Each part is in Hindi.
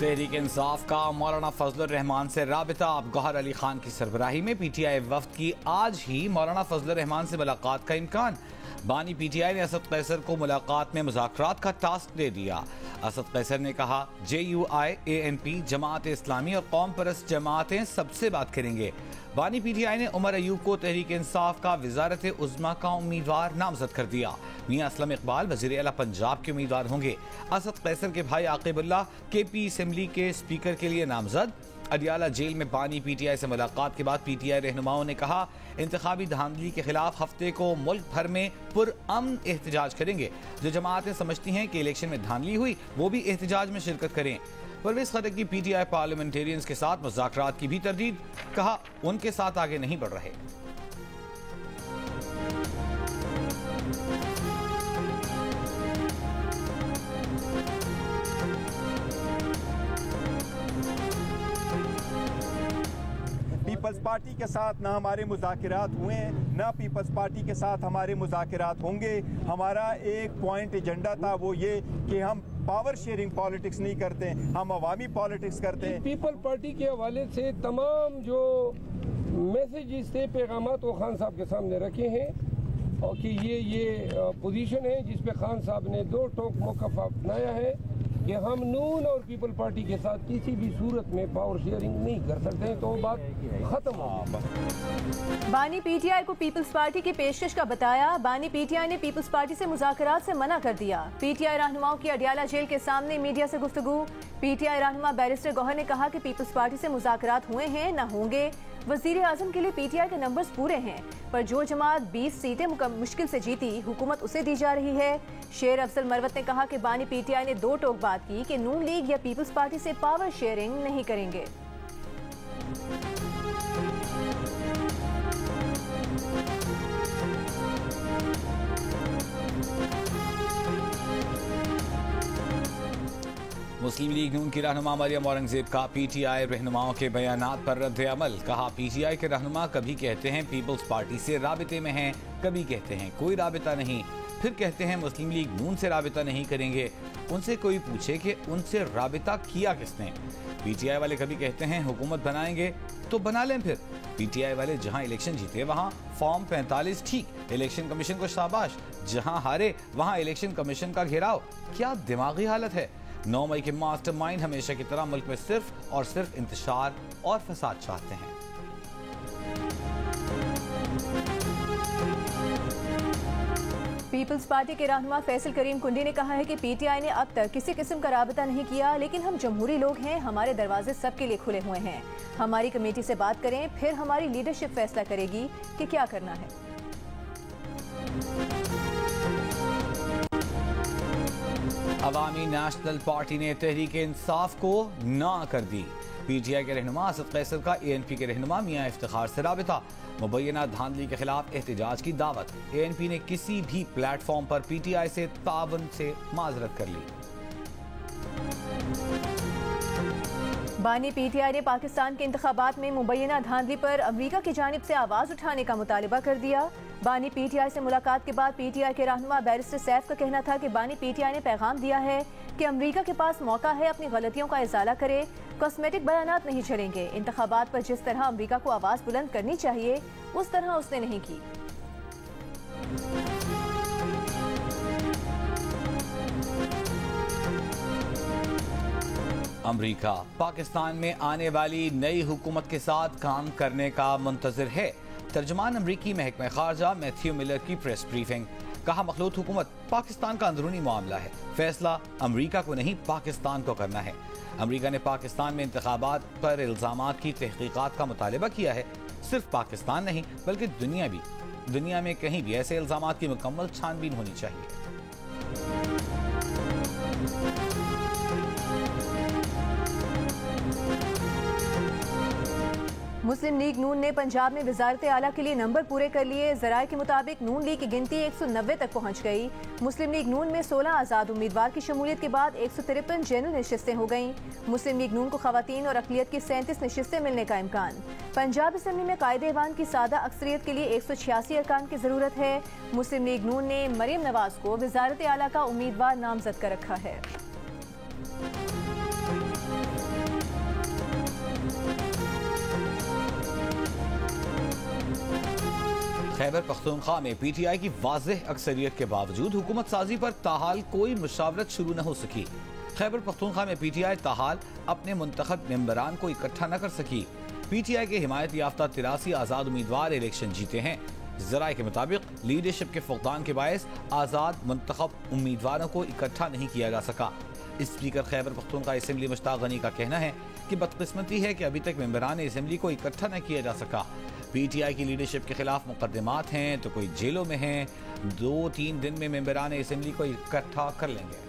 तहरीक इंसाफ का मौलाना फजलुर रहमान से राबिता। अब गौहर अली खान की सरबराही में पीटीआई वफ्द की आज ही मौलाना फजलुर रहमान से मुलाकात का इम्कान। बानी पीटीआई ने असद कैसर को मुलाकात में मुज़ाकरात का टास्क दे दिया। असद कैसर ने कहा JUI, ANP, जमात इस्लामी और कौम परस्त जमातें सबसे बात करेंगे। बानी पीटीआई ने उमर अयूब को तहरीक इंसाफ का वजारत उज़्मा का उम्मीदवार नामजद कर दिया। मियां असलम इकबाल वज़ीर आला पंजाब के उम्मीदवार होंगे। असद कैसर के भाई आकिबुल्लाह KP असेंबली के स्पीकर के लिए नामजद। अडियाला जेल में बानी पीटीआई से मुलाकात के बाद पीटीआई रहनुमाओं ने कहा इंतखाबी धांधली के खिलाफ हफ्ते को मुल्क भर में पुरअमन एहतजाज करेंगे। जो जमातें समझती हैं कि इलेक्शन में धांधली हुई वो भी एहतजाज में शिरकत करें। परवेज खटक की पीटीआई पार्लियामेंटेरियंस के साथ मुज़ाकरात की भी तरदीद, कहा उनके साथ आगे नहीं बढ़ रहे। पीपल्स पार्टी के साथ ना हमारे मुज़ाकरात हुए हैं, ना पीपल्स पार्टी के साथ हमारे मुज़ाकरात होंगे। हमारा एक पॉइंट एजेंडा था, वो ये कि हम पावर शेयरिंग पॉलिटिक्स नहीं करते, हम अवामी पॉलिटिक्स करते हैं। पीपल पार्टी के हवाले से तमाम जो मैसेजेस थे, पैगामात, वो खान साहब के सामने रखे हैं और कि ये पोजीशन है जिस पे खान साहब ने दो टोक मौक़िफ़ अपनाया है कि हम नून और पीपल पार्टी के साथ किसी भी सूरत में पावर शेयरिंग नहीं कर सकते हैं, तो बात खत्म हो। बानी पीटीआई को पीपल्स पार्टी की पेशकश का बताया। बानी पीटीआई ने पीपल्स पार्टी से मुज़ाकरात से मना कर दिया। पीटीआई रहनुमाओं की अडियाला जेल के सामने मीडिया से गुफ्तगू। पीटीआई रहनुमा बैरिस्टर गौहर ने कहा कि पीपल्स पार्टी से मुज़ाकरात हुए हैं, न होंगे। वज़ीर आज़म के लिए पीटीआई के नंबर्स पूरे हैं, पर जो जमात 20 सीटें मुश्किल से जीती, हुकूमत उसे दी जा रही है। शेर अफजल मरवत ने कहा कि बानी पीटीआई ने दो टोक बात की कि नून लीग या पीपल्स पार्टी से पावर शेयरिंग नहीं करेंगे। मुस्लिम लीग नून की रहनुमा मरियम औरंगजेब का पीटीआई रहनुमाओं के बयानात पर रद्द अमल। कहा पीटीआई के रहनुमा कभी कहते हैं पीपल्स पार्टी से राबिते में हैं, कभी कहते हैं कोई राबिता नहीं, फिर कहते हैं मुस्लिम लीग नून से राबिता नहीं करेंगे। उनसे कोई पूछे कि उनसे राबिता किया किसने। पीटीआई वाले कभी कहते हैं हुकूमत बनाएंगे तो बना लें, फिर पीटीआई वाले जहां इलेक्शन जीते वहां फॉर्म 45 ठीक, इलेक्शन कमीशन को शाबाश, जहां हारे वहां इलेक्शन कमीशन का घेराव। क्या दिमागी हालत है। 9 मई के मास्टरमाइंड हमेशा की तरह मुल्क में सिर्फ और सिर्फ इंतशार और फसाद चाहते हैं। पीपल्स पार्टी के रहनुमा फैसल करीम कुंडी ने कहा है कि पीटीआई ने अब तक किसी किस्म का राबता नहीं किया, लेकिन हम जमहूरी लोग हैं, हमारे दरवाजे सबके लिए खुले हुए हैं। हमारी कमेटी से बात करें, फिर हमारी लीडरशिप फैसला करेगी कि क्या करना है। अवामी नेशनल पार्टी ने तहरीक इंसाफ को ना कर दी। पीटीआई के रहनुमा असद कैसर का ANP के रहनुमा मियां इफ्तिखार से राबिता। मुबैना धांधली के खिलाफ एहतजाज की दावत। ANP ने किसी भी प्लेटफॉर्म पर पीटीआई से तावन से माजरत कर ली। बानी पीटीआई ने पाकिस्तान के इंतखाबात में मुबैना धांधली पर अमरीका की जानिब से आवाज उठाने का मुतालिबा कर दिया। बानी पीटीआई से मुलाकात के बाद पीटीआई के रहनुमा बैरिस्टर सैफ का कहना था कि बानी पीटीआई ने पैगाम दिया है कि अमरीका के पास मौका है अपनी गलतियों का इजाला करे, कॉस्मेटिक बयानात नहीं चलेंगे। इंतखाबात पर जिस तरह अमरीका को आवाज बुलंद करनी चाहिए उस तरह उसने नहीं की। अमरीका पाकिस्तान में आने वाली नई हुकूमत के साथ काम करने का मुंतजिर है। तर्जुमान अमरीकी महकमा खारजा मैथ्यू मिलर की प्रेस ब्रीफिंग। कहा मखलूत हुकूमत पाकिस्तान का अंदरूनी मामला है, फैसला अमरीका को नहीं पाकिस्तान को करना है। अमरीका ने पाकिस्तान में इंतखाबात पर इल्जामात की तहकीकात का मुतालिबा किया है। सिर्फ पाकिस्तान नहीं बल्कि दुनिया में कहीं भी ऐसे इल्जामात की मुकम्मल छानबीन होनी चाहिए। मुस्लिम लीग नून ने पंजाब में वजारत आला के लिए नंबर पूरे कर लिए। जराये के मुताबिक नून लीग की गिनती 190 तक पहुंच गई। मुस्लिम लीग नून में 16 आज़ाद उम्मीदवार की शमूलियत के बाद 153 जनरल नशिस्तें हो गईं। मुस्लिम लीग नून को खवातीन और अक़लियत की 37 नशिस्तें मिलने का इम्कान। पंजाब असम्बली में कायदे ऐवान की सादा अक्सरियत के लिए 186 अरकान की जरूरत है। मुस्लिम लीग नून ने मरियम नवाज को वजारत आला का उम्मीदवार नामजद कर रखा है। खैबर पख्तूनख्वा में पीटीआई की वाज़ेह अक्सरियत के बावजूद हुकूमत साजी पर ताहाल कोई मुशावरत शुरू न हो सकी। खैबर पख्तूनख्वा में पीटीआई ताहाल अपने मुंतखब मेंबरान को इकट्ठा न कर सकी। पीटीआई के हिमायत याफ्ता 83 आज़ाद उम्मीदवार इलेक्शन जीते हैं। ज़राए के मुताबिक लीडरशिप के फुक़दान के बायस आज़ाद मुंतखब उम्मीदवारों को इकट्ठा नहीं किया जा सका। स्पीकर खैबर पख्तूनख्वा असेंबली मुश्ताक गनी का कहना है कि बदकिस्मती है कि अभी तक मेंबरान असेंबली को इकट्ठा न किया जा सका। पीटीआई की लीडरशिप के खिलाफ मुकदमात हैं तो कोई जेलों में हैं। 2-3 दिन में मेंबरान असेंबली को इकट्ठा कर लेंगे।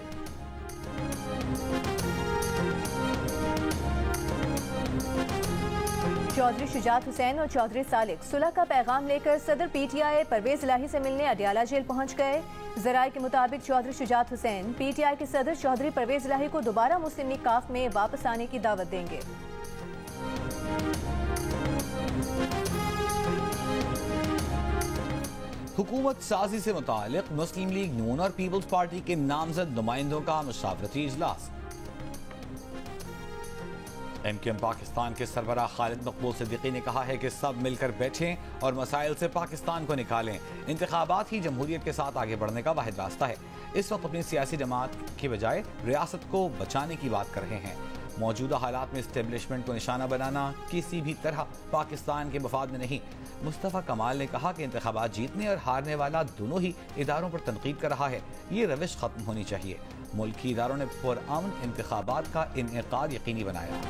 चौधरी शुजात हुसैन और चौधरी सालिक सुलह का पैगाम लेकर सदर पीटीआई परवेज इलाही से मिलने अडियाला जेल पहुंच गए। ज़राए के मुताबिक चौधरी शुजात हुसैन पीटीआई के सदर चौधरी परवेज इलाही को दोबारा मुस्लिम लीग काफ में वापस आने की दावत देंगे। हुकूमत साजी से मुतालिक मुस्लिम लीग नून और पीपल्स पार्टी के नामजद नुमाइंदों का मुशावरती इजलास। एमक्यूएम पाकिस्तान के सरबराह खालिद मकबूल सिद्दीकी ने कहा है कि सब मिलकर बैठें और मसाइल से पाकिस्तान को निकालें। इंतखाबात ही जमहूरियत के साथ आगे बढ़ने का वाहिद रास्ता है। इस वक्त अपनी सियासी जमात की बजाय रियासत को बचाने की बात कर रहे हैं। मौजूदा हालात में इस्टेब्लिशमेंट को निशाना बनाना किसी भी तरह पाकिस्तान के मफाद में नहीं। मुस्तफ़ा कमाल ने कहा कि इंतखाबात जीतने और हारने वाला दोनों ही इदारों पर तनकीद कर रहा है। ये रविश खत्म होनी चाहिए। मुल्की इदारों ने पुरअमन इंतखाबात का इनेकाद यकीनी बनाया।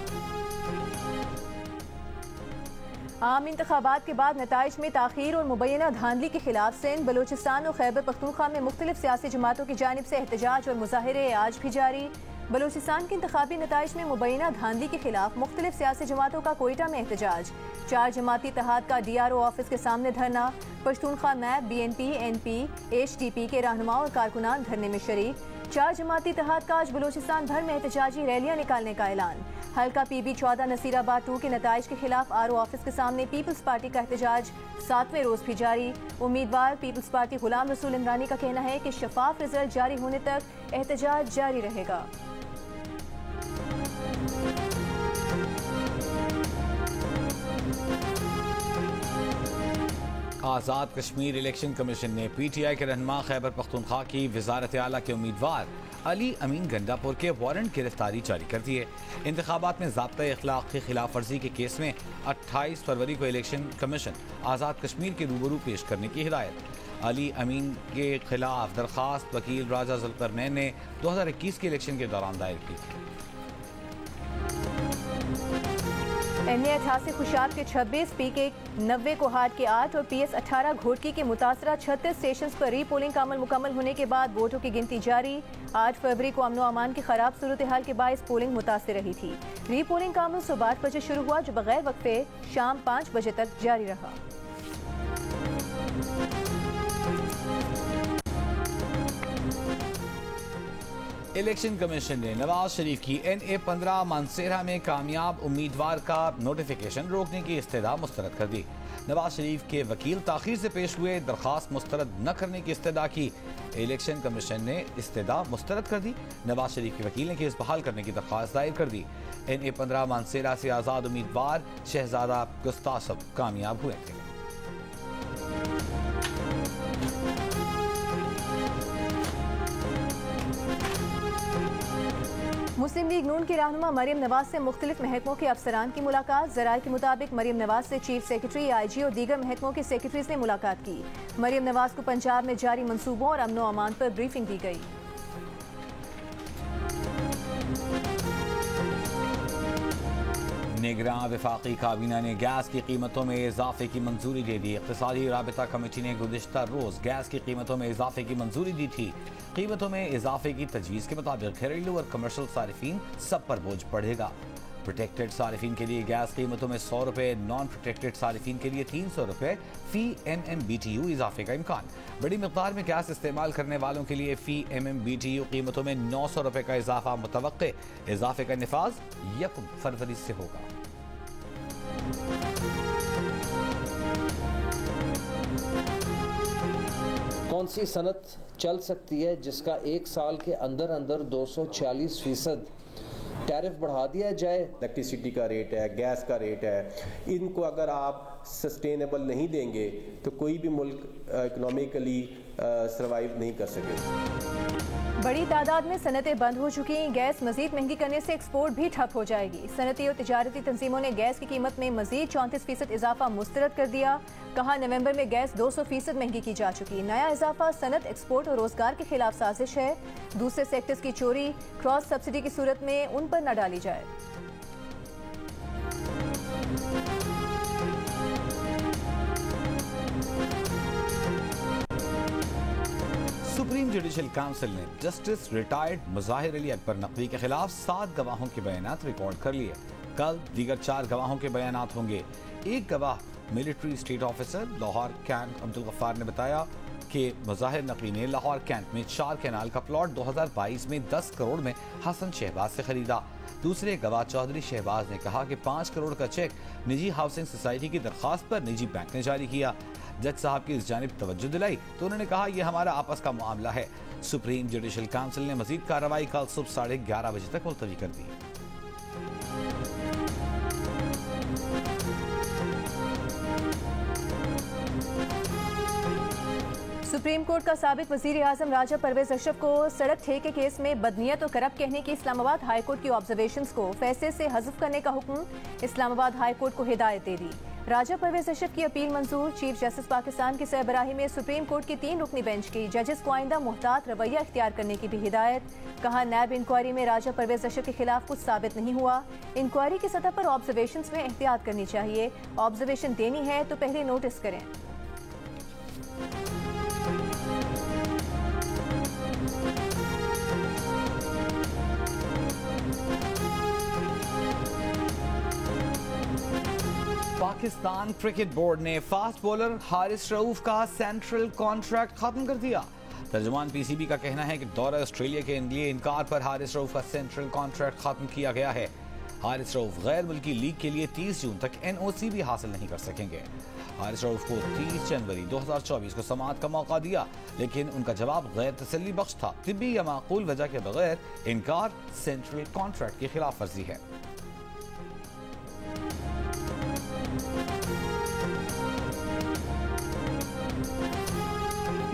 आम इंतखाबात के बाद नताइज में ताख़ीर और मुबैना धांधली के खिलाफ सिंध, बलूचिस्तान और खैबर पख्तूनख्वा में मुख्तलिफ सियासी जमातों की जानिब से एहतजाज और मुजाहिरे आज भी जारी। बलूचिस्तान के इंतखाबी नताइज में मुबैना धांधली के खिलाफ मुख्तलिफ सियासी जमातों का कोयटा में एहतजाज। 4 जमाती इत्तेहाद का DRO ऑफिस के सामने धरना। Pashtunkhwa map, BNP, NP, HDP के रहनुमा और कारकुनान धरने में शरीक। 4 जमाती इत्तेहाद का आज बलूचिस्तान भर में एहतजाजी रैलियां निकालने का ऐलान। हल्का PB 14 नसीराबाद 2 के नताइज के खिलाफ RO ऑफिस के सामने पीपल्स पार्टी का एहतजाज 7वें रोज भी जारी। उम्मीदवार पीपल्स पार्टी गुलाम रसूल इमरानी का कहना है कि शफाफ रिजल्ट जारी होने तक एहतजाज जारी रहेगा। आज़ाद कश्मीर इलेक्शन कमीशन ने PTI के रहनुमा खैबर पख्तूनख्वा की वज़ारत आला के उम्मीदवार अली अमीन गंडापुर के वारंट गिरफ्तारी जारी कर दिए। इंतखाबात में ज़ाब्ता इखलाक की खिलाफ वर्जी के केस में 28 फरवरी को इलेक्शन कमीशन आज़ाद कश्मीर के रूबरू पेश करने की हिदायत। अली अमीन के खिलाफ दरख्वास्त वकील राजा ज़ुल्करनैन ने 2021 के इलेक्शन के दौरान दायर की थी। NA 88 खुशाब के 26, PK 90 कोहाट के 8 और PS 18 घोटकी के मुतासरा 36 स्टेशन पर री पोलिंग का अमल मुकम्मल होने के बाद वोटों की गिनती जारी। 8 फरवरी को अमनो अमान की खराब सूरत हाल के बायस पोलिंग मुतासर रही थी। री पोलिंग का अमल सुबह 8 बजे शुरू हुआ जो बगैर वक्फे शाम 5 बजे तक जारी रहा। इलेक्शन कमीशन ने नवाज शरीफ की NA 15 मानसेरा में कामयाब उम्मीदवार का नोटिफिकेशन रोकने की इस्तदा मुस्तरद कर दी। नवाज शरीफ के वकील ताखीर से पेश हुए दरख्वास्त मुस्तरद न करने की इस्तदा की। इलेक्शन कमीशन ने इस्तदा मुस्तरद कर दी। नवाज शरीफ के वकील ने केस बहाल करने की दरख्वास्त दायर कर दी। NA 15 मानसेरा से आज़ाद उम्मीदवार शहजादा गुस्तासब कामयाब हुए थे। मुस्लिम लीग नून की रहनुमा मरियम नवाज से मुख्तलिफ महकमों के अफसरान की मुलाकात। ज़राए के मुताबिक मरियम नवाज से चीफ सेक्रेटरी, IG और दीगर महकमों के सेक्रेटरीज ने मुलाकात की। मरियम नवाज को पंजाब में जारी मंसूबों और अमनो अमान पर ब्रीफिंग दी गई। निगरान वफाकी काबीना ने गैस की कीमतों में इजाफे की मंजूरी दे दी। इक़्तिसादी राबिता कमेटी ने गुज़िश्ता रोज़ गैस की कीमतों में इजाफे की मंजूरी दी थी। कीमतों में इजाफे की तजवीज़ के मुताबिक घरेलू और कमर्शल सारिफीन सब पर बोझ पड़ेगा। प्रोटेक्टेड सारिफीन के लिए गैस कीमतों में 100 रुपये, नॉन प्रोटेक्टेड सारिफीन के लिए 300 रुपये फी MMBTU इजाफे का इम्कान। बड़ी मिक़दार में गैस इस्तेमाल करने वालों के लिए फी MMBTU कीमतों में 900 रुपये का इजाफा मुतवक्के। इजाफे का नफाज 1 फरवरी से होगा। कौन सी सनत चल सकती है जिसका 1 साल के अंदर अंदर 246% टैरिफ बढ़ा दिया जाए। इलेक्ट्रिसिटी का रेट है, गैस का रेट है, इनको अगर आप सस्टेनेबल नहीं देंगे तो कोई भी मुल्क इकोनॉमिकली सर्वाइव नहीं कर सकेगा। बड़ी तादाद में सनतें बंद हो चुकी हैं। गैस मजीद महंगी करने से एक्सपोर्ट भी ठप हो जाएगी। सनती और तिजारती तंजीमों ने गैस की कीमत में मजीद 34% इजाफा मुस्तरद कर दिया। कहा नवंबर में गैस 200% महंगी की जा चुकी। नया इजाफा सनत, एक्सपोर्ट और रोजगार के खिलाफ साजिश है। दूसरे सेक्टर्स की चोरी क्रॉस सब्सिडी की सूरत में उन पर न डाली जाए। सुप्रीम जुडिशल काउंसिल ने जस्टिस रिटायर्ड मुजाहिर अली अकबर नकवी के खिलाफ 7 गवाहों के बयानात रिकॉर्ड कर लिए। कल दीगर 4 गवाहों के बयानात होंगे। एक गवाह military state officer Lahore cantt Abdul Gaffar ने बताया कि मुजाहिर नकवी ने लाहौर कैंट में 4 कैनाल का प्लॉट 2022 में 10 करोड़ में हसन शहबाज से खरीदा। दूसरे गवाह चौधरी शहबाज ने कहा कि 5 करोड़ का चेक निजी हाउसिंग सोसाइटी की दरख्वास्त पर निजी बैंक ने जारी किया। जज साहब की इस जानिब तवज्जो दिलाई तो उन्होंने कहा यह हमारा आपस का मामला है। सुप्रीम जुडिशल काउंसिल ने मजीद कार्रवाई कल सुबह 11:30 बजे तक मुलतवी कर दी। सुप्रीम कोर्ट का साबिक वजीर आजम राजा परवेज अशरफ को सड़क ठेके केस में बदनीयत और करप्ट कहने की इस्लामाबाद हाई कोर्ट की ऑब्जर्वेशंस को फैसले से हज़फ करने का हुक्म इस्लामाबाद हाई कोर्ट को हिदायत दे दी। राजा परवेज अशरफ की अपील मंजूर। चीफ जस्टिस पाकिस्तान की सरबराही में सुप्रीम कोर्ट की 3 रुकनी बेंच की जजेस को आइंदा मुहतात रवैया इख्तियार करने की भी हिदायत। कहा नैब इंक्वायरी में राजा परवेज अशरफ के खिलाफ कुछ साबित नहीं हुआ। इंक्वायरी की सतह पर ऑब्जर्वेशंस में एहतियात करनी चाहिए। ऑब्जर्वेशन देनी है तो पहले नोटिस करें। पाकिस्तान क्रिकेट बोर्ड ने फास्ट बॉलर हारिस रऊफ का सेंट्रल कॉन्ट्रैक्ट खत्म कर दिया। तर्जुमान पीसीबी का कहना है कि दौरा ऑस्ट्रेलिया के लिए इनकार पर हारिस रऊफ का सेंट्रल कॉन्ट्रैक्ट खत्म किया गया है। हारिस रऊफ गैर मुल्की लीग के लिए 30 जून तक एनओसी भी हासिल नहीं कर सकेंगे। हारिस रऊफ को 30 जनवरी 2024 को समाअत का मौका दिया, लेकिन उनका जवाब गैर तसल्ली बख्श था। तिब्बी या माकूल वजह के बगैर इनकार सेंट्रल कॉन्ट्रैक्ट की खिलाफ वर्जी है।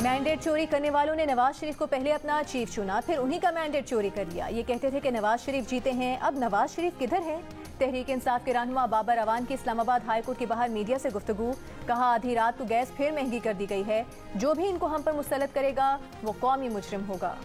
मैंडेट चोरी करने वालों ने नवाज शरीफ को पहले अपना चीफ चुना, फिर उन्हीं का मैंडेट चोरी कर लिया। ये कहते थे कि नवाज शरीफ जीते हैं, अब नवाज शरीफ किधर हैं? तहरीक इंसाफ के रहनुमा बाबर अवान की इस्लामाबाद हाई कोर्ट के बाहर मीडिया से गुफ्तगू। कहा आधी रात को गैस फिर महंगी कर दी गई है। जो भी इनको हम पर मुसल्लत करेगा वो कौमी मुजरिम होगा।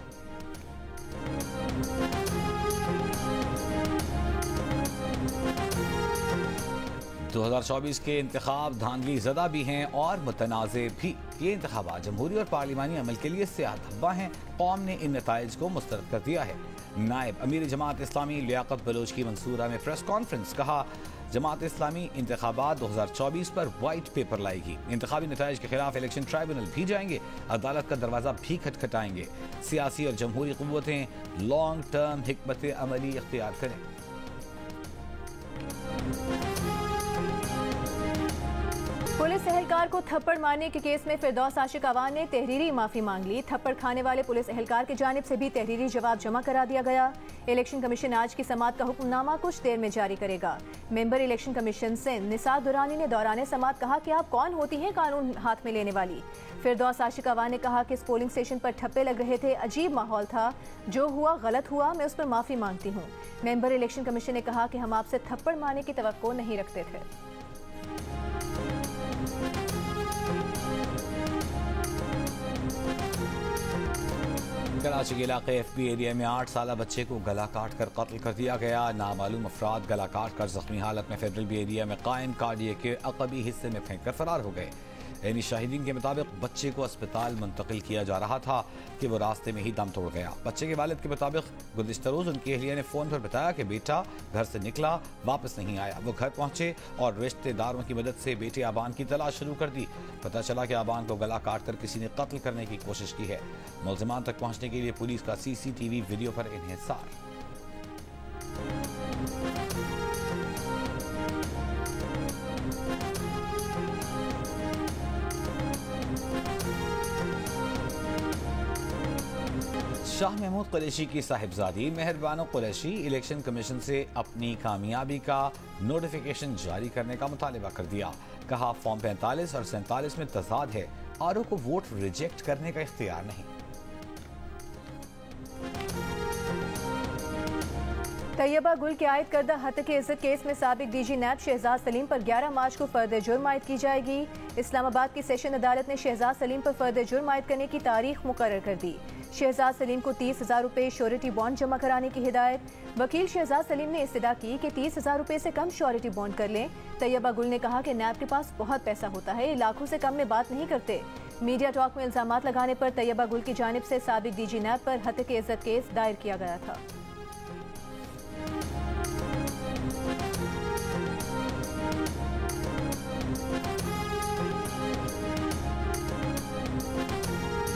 2024 के इंतखाब धांधली ज़दा भी हैं और मुतनाज़े भी। ये इंतखाबात जमहूरी और पार्लिमानी अमल के लिए सियाह धब्बा हैं। कौम ने इन नताइज को मुस्तरद कर दिया है। नायब अमीर जमात इस्लामी लियाकत बलोच की मंसूरा में प्रेस कॉन्फ्रेंस। कहा जमात इस्लामी इंतखाबात 2024 पर वाइट पेपर लाएगी। इंतखाबी नताइज के खिलाफ इलेक्शन ट्राइब्यूनल भी जाएंगे, अदालत का दरवाज़ा भी खटखटाएंगे। सियासी और जमहूरी क़ुव्वतें लॉन्ग टर्म हिकमत अमली इख्तियार करें। पुलिस एहलकार को थप्पड़ मारने के केस में फिरदौस आशिक अवान ने तहरीरी माफी मांग ली। थप्पड़ खाने वाले पुलिस एहलकार की जानिब से भी तहरीरी जवाब जमा करा दिया गया। इलेक्शन कमीशन आज की समाअत का हुक्मनामा कुछ देर में जारी करेगा। Member election commission Sindh Nisar Durrani ने दौराने समाअत कहा कि आप कौन होती हैं कानून हाथ में लेने वाली। फिरदौस आशिक अवान ने कहा कि इस पोलिंग स्टेशन पर ठप्पे लग रहे थे, अजीब माहौल था, जो हुआ गलत हुआ, मैं उस पर माफी मांगती हूँ। मेंबर इलेक्शन कमीशन ने कहा कि हम आपसे थप्पड़ मारने की तवक्को नहीं रखते थे। कराची के इलाके एफबी एरिया में 8 साला बच्चे को गला काट कर कत्ल कर दिया गया। नामालूम अफराद गला काट कर जख्मी हालत में फेडरल बी एरिया में कायम कार्डिये के अकबी हिस्से में फेंक कर फरार हो गए। यानी शाहिदीन के मुताबिक बच्चे को अस्पताल मुंतकिल किया जा रहा था कि वो रास्ते में ही दम तोड़ गया। बच्चे के वालिद के मुताबिक गुज़िश्ता रोज़ उनकी अहलिया ने फ़ोन पर बताया कि बेटा घर से निकला, वापस नहीं आया। वो घर पहुंचे और रिश्तेदारों की मदद से बेटे आबान की तलाश शुरू कर दी। पता चला कि आबान को गला काट कर किसी ने कत्ल करने की कोशिश की है। मुल्ज़िमान तक पहुंचने के लिए पुलिस का CCTV वीडियो पर इन्हिसार। शाह महमूद कुरैशी की साहिबजादी मेहरबानो कुरैशी इलेक्शन कमीशन से अपनी कामयाबी का नोटिफिकेशन जारी करने का मुतालबा कर दिया। कहा फॉर्म 45 और 47 में तजाद है, आरओ को वोट रिजेक्ट करने का इख्तियार नहीं। तैयबा गुल के आयद करदा हत्या के इज्जत केस में साबिक डीजी नैब शहजाद सलीम पर 11 मार्च को फर्द जुर्म आयद की जाएगी। इस्लामाबाद की सेशन अदालत ने शहजाद सलीम पर फर्द जुर्म आयद करने की तारीख मुकर्रर कर दी। शहजाद सलीम को 30,000 रुपये श्योरिटी बॉन्ड जमा कराने की हिदायत। वकील शहजाद सलीम ने इस्तदा की कि 30,000 रुपये से कम श्योरिटी बॉन्ड कर लें। तैयबा गुल ने कहा कि नैब के पास बहुत पैसा होता है, लाखों से कम में बात नहीं करते। मीडिया टॉक में इल्जामात लगाने पर तैयबा गुल की जानिब से साबिक डीजी नैब पर हत्या के इज्जत केस दायर किया गया था।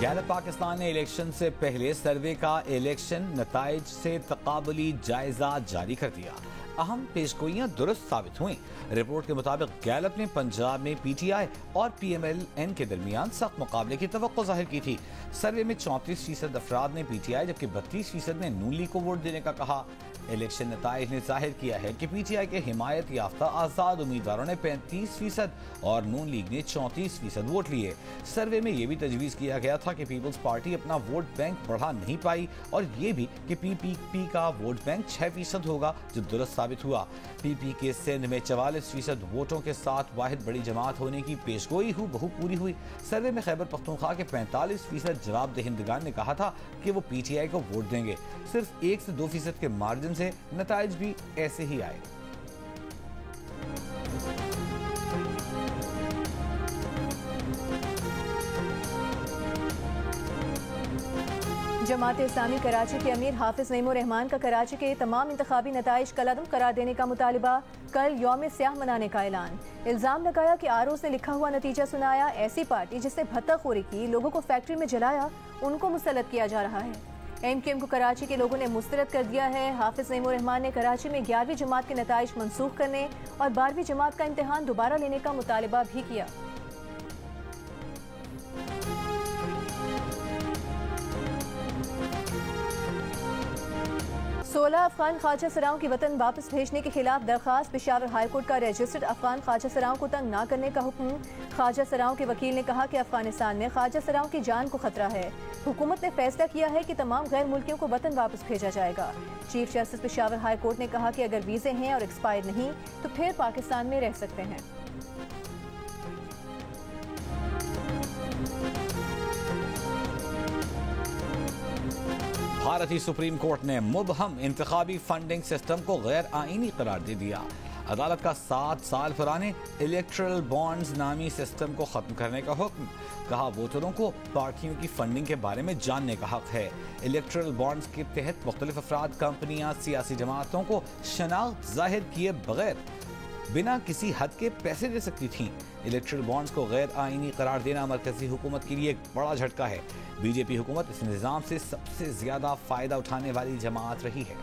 गैलप पाकिस्तान ने इलेक्शन से पहले सर्वे का इलेक्शन नताइज से तकाबुली जायजा जारी कर दिया। अहम पेशगोइयां दुरुस्त साबित हुई। रिपोर्ट के मुताबिक गैलप ने पंजाब में पीटीआई और पीएमएल-एन के दरमियान सख्त मुकाबले की तवक्को जाहिर की थी। सर्वे में 34% अफराद ने पीटीआई जबकि 32% ने नून लीग को वोट देने का कहा। इलेक्शन नताइज ने जाहिर किया है कि पीटीआई के हिमायत याफ्ता आजाद उम्मीदवारों ने 35% और नून लीग ने 34% वोट लिए। सर्वे में यह भी तजवीज़ किया गया था कि पीपल्स पार्टी अपना वोट बैंक बढ़ा नहीं पाई और ये भी कि पीपीपी का वोट बैंक 6% होगा, जो दुरुस्त साबित हुआ। पीपी के सिंध में 44% वोटों के साथ वाहिद बड़ी जमात होने की पेशगोई बहु पूरी हुई। सर्वे में खैबर पख्तूनख्वा के 45% जवाब दहिंदगान ने कहा था कि वो पीटीआई को वोट देंगे। सिर्फ 1 से 2% के मार्जिन से नताइज भी ऐसे ही आए। जमात इस्लामी कराची के अमीर हाफिज नईमुर रहमान का कराची के तमाम इंतखाबी नताइज कलअदम करार देने का मुतालिबा। कल यौम स्याह मनाने का ऐलान। इल्जाम लगाया कि आरओ ने लिखा हुआ नतीजा सुनाया। ऐसी पार्टी जिसने भत्ताखोरी की, लोगों को फैक्ट्री में जलाया, उनको मुसल्लत किया जा रहा है। एमकेएम को कराची के लोगों ने मुस्तरद कर दिया है। हाफिज नईमुर रहमान ने कराची में 11वीं जमात के नताइज मनसूख करने और 12वीं जमात का इम्तिहान दोबारा लेने का मुतालिबा भी किया। 16 अफगान ख्वाजा सराओं की वतन वापस भेजने के खिलाफ दरखास्त। पेशावर हाईकोर्ट का रजिस्टर्ड अफगान ख्वाजा सराओं को तंग न करने का हुक्म। ख्वाजा सराओं के वकील ने कहा कि अफगानिस्तान में ख्वाजा सराओं की जान को खतरा है। हुकूमत ने फैसला किया है कि तमाम गैर मुल्कियों को वतन वापस भेजा जाएगा। चीफ जस्टिस पेशावर हाईकोर्ट ने कहा कि अगर वीजे हैं और एक्सपायर नहीं तो फिर पाकिस्तान में रह सकते हैं। भारतीय सुप्रीम कोर्ट ने मुबहम इंतखाबी फंडिंग सिस्टम को गैर आईनी करार दे दिया। अदालत का 7 साल पुराने इलेक्ट्रल बॉन्ड्स नामी सिस्टम को खत्म करने का हुक्म। कहा वोटरों को पार्टियों की फंडिंग के बारे में जानने का हक है। इलेक्ट्रल बॉन्ड्स के तहत मुख्तलिफ अफराद, कंपनियां, सियासी जमातों को शनाख्त जाहिर किए बगैर बिना किसी हद के पैसे दे सकती थीं। इलेक्ट्रल बॉन्ड्स को गैर आईनी करार देना मरकजी हुकूमत के लिए एक बड़ा झटका है। बीजेपी हुकूमत इस निज़ाम से सबसे ज्यादा फायदा उठाने वाली जमात रही है।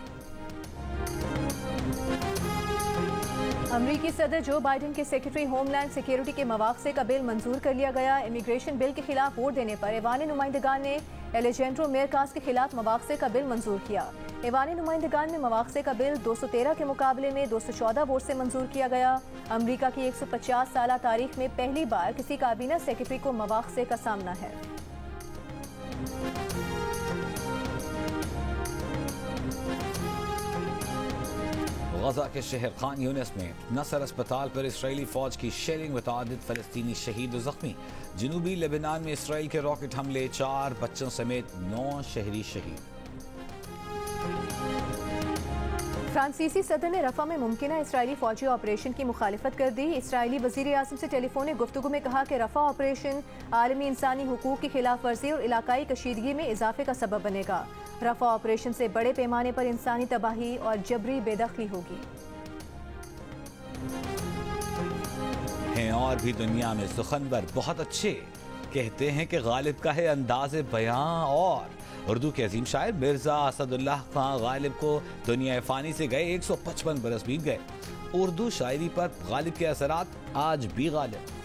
अमरीकी सदर जो बाइडेन के सेक्रेटरी होमलैंड सिक्योरिटी के मवाक़से का बिल मंजूर कर लिया गया। इमिग्रेशन बिल के खिलाफ वोट देने पर ऐवान नुमाइंदगान ने एलेजेंड्रो मेयरकास के खिलाफ मवाक़से का बिल मंजूर किया। ऐवान नुमाइंदगान में मवाक़से का बिल 213 के मुकाबले में 214 वोट से मंजूर किया गया। अमरीका की 150 साल तारीख में पहली बार किसी काबीना सेक्रेटरी को मवाक़से का सामना है। गजा के शहर खान यूनिस में नसर अस्पताल पर इसराइली फौज की शेलिंग मुतादिद फलस्तीनी शहीद और जख्मी। जनूबी लेबनान में इसराइल के रॉकेट हमले, 4 बच्चों समेत 9 शहरी शहीद। फ्रांसीसी सदर ने रफा में मुमकिना इसराइली फौजी ऑपरेशन की मुखालिफत कर दी। इसराइली वज़ीर आज़म से टेलीफोनिक गुफ्तगू में कहा कि रफा ऑपरेशन आलमी इंसानी हुकूक की खिलाफ वर्जी और इलाकाई कशीदगी में इजाफे का सबब बनेगा। रफा ऑपरेशन से बड़े पैमाने पर इंसानी तबाही और जबरी बेदखली होगी। हैं और भी दुनिया में सुखनवर बहुत अच्छे, कहते हैं कि गालिब का है अंदाज़े बयां। और उर्दू के अजीम शायर मिर्जा असदुल्लाह खान गालिब को दुनिया फ़ानी से गए 155 बरस बीत गए। उर्दू शायरी पर गालिब के असरात आज भी गालिब।